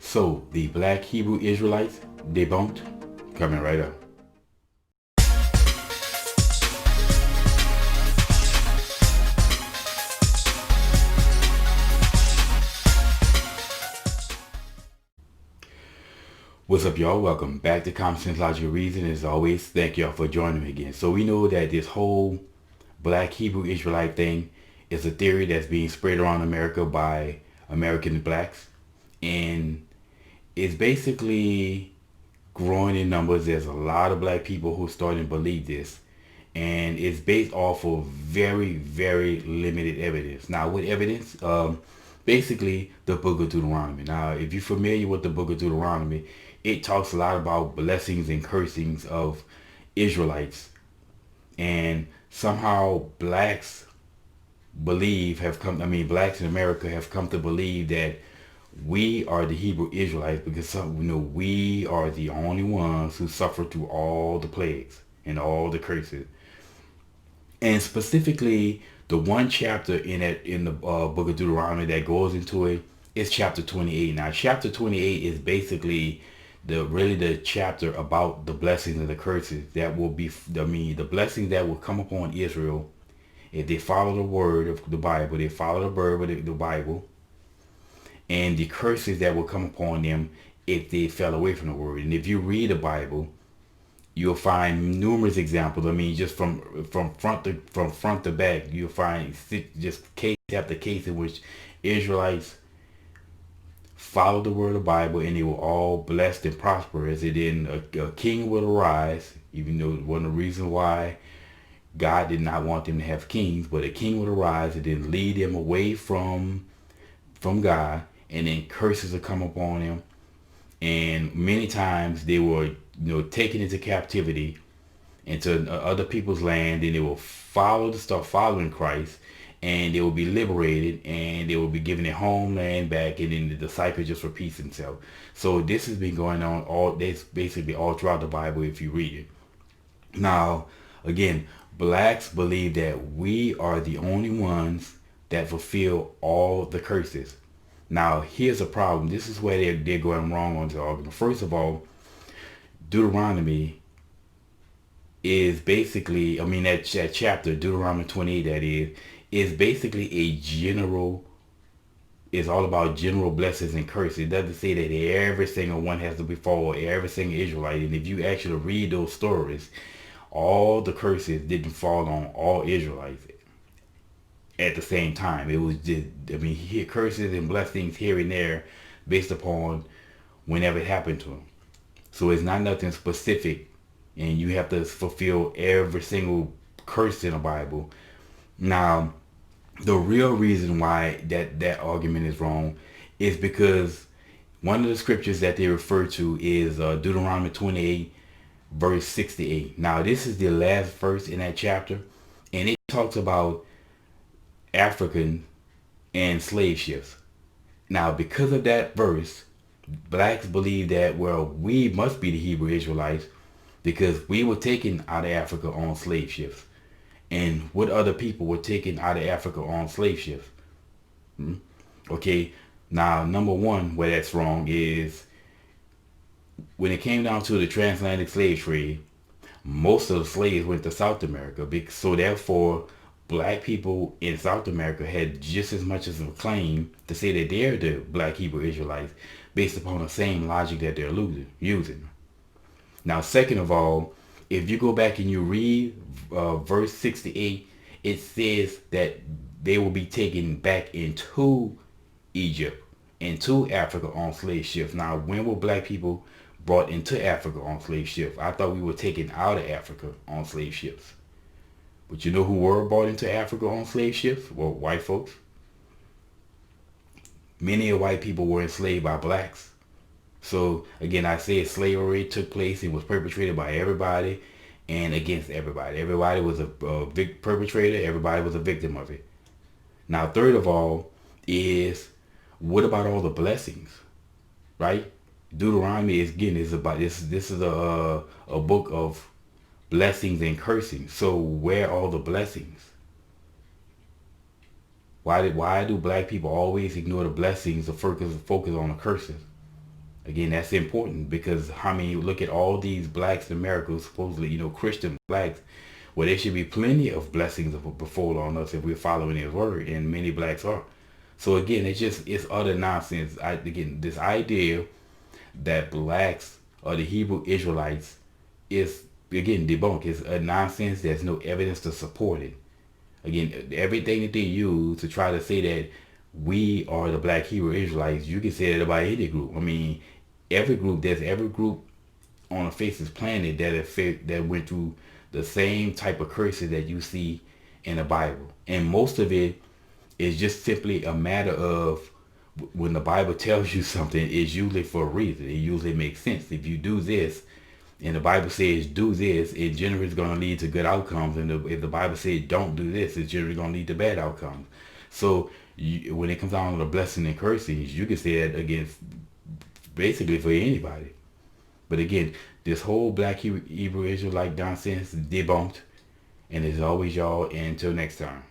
So, the Black Hebrew Israelites Debunked, coming right up. What's up, y'all? Welcome back to Common Sense Logical Reason. As always, thank y'all for joining me again. So we know that this whole Black Hebrew Israelite thing is a theory that's being spread around America by American blacks, and it's basically growing in numbers. There's a lot of black people who are starting to believe this, and it's based off of very, very limited evidence. Now, what evidence? Basically, the book of Deuteronomy. Now, if you're familiar with the book of Deuteronomy, it talks a lot about blessings and cursings of Israelites, and somehow blacks blacks in America have come to believe that we are the Hebrew Israelites because we are the only ones who suffer through all the plagues and all the curses. And specifically, the one chapter in the book of Deuteronomy that goes into it is chapter 28. Now, chapter 28 is basically the chapter about the blessings and the curses that will be. The blessings that will come upon Israel if they follow the word of the Bible, they follow the word of the Bible, and the curses that will come upon them if they fell away from the word. And if you read the Bible, you'll find numerous examples. Just from front to back, you'll find just case after case in which Israelites follow the word of the Bible and they were all blessed and prosperous. And then a king will arise, even though one of the reasons why God did not want them to have kings, but a king would arise and then lead them away from God, and then curses will come upon them. And many times they were taken into captivity into other people's land, and they will start following Christ, and they will be liberated, and they will be given their homeland back, and then the cycle just repeats itself. So this has been going on basically all throughout the Bible if you read it. Now, again, blacks believe that we are the only ones that fulfill all the curses. Now, here's a problem. This is where they're going wrong on the argument. First of all, Deuteronomy is basically, that chapter, Deuteronomy 28, that is basically it's all about general blessings and curses. It doesn't say that every single one has to befall every single Israelite. And if you actually read those stories, all the curses didn't fall on all Israelites at the same time. It was just, curses and blessings here and there based upon whenever it happened to them. So it's not nothing specific, and you have to fulfill every single curse in the Bible. Now, the real reason why that argument is wrong is because one of the scriptures that they refer to is Deuteronomy 28, verse 68. Now, this is the last verse in that chapter, and it talks about African and slave ships. Now, because of that verse, blacks believe that, well, we must be the Hebrew Israelites because we were taken out of Africa on slave ships. And what other people were taken out of Africa on slave ships? Okay, now, number one, where that's wrong is when it came down to the transatlantic slave trade, most of the slaves went to South America. So therefore, black people in South America had just as much as a claim to say that they're the Black Hebrew Israelites based upon the same logic that they're using. Now, second of all, if you go back and you read verse 68, it says that they will be taken back into Egypt, into Africa on slave ships. Now, when were black people brought into Africa on slave ships? I thought we were taken out of Africa on slave ships. But you know who were brought into Africa on slave ships? Well, white folks. Many of white people were enslaved by blacks. So again, I say slavery took place and was perpetrated by everybody and against everybody. Everybody was a perpetrator. Everybody was a victim of it. Now, third of all is, what about all the blessings, right? Deuteronomy is about this. This is a book of blessings and cursing. So where are all the blessings? Why do black people always ignore the blessings to focus on the curses? Again, that's important because I mean, look at all these blacks in America, supposedly, Christian blacks, well, there should be plenty of blessings before on us if we're following His word, and many blacks are. So again, it's utter nonsense. Again, this idea that blacks are the Hebrew Israelites is again debunked. It's a nonsense. There's no evidence to support it. Again, everything that they use to try to say that we are the black Hebrew Israelites, you can say that about any group. I mean, there's every group on the face of this planet that went through the same type of curses that you see in the Bible, and most of it is just simply a matter of when the Bible tells you something, it's usually for a reason. It usually makes sense. If you do this, and the Bible says do this, it generally is going to lead to good outcomes. And if the Bible says don't do this, it's generally going to lead to bad outcomes. So when it comes down to the blessing and cursings, you can say that against basically for anybody. But again, this whole black Hebrew Israelite nonsense is debunked. And as always, y'all, until next time.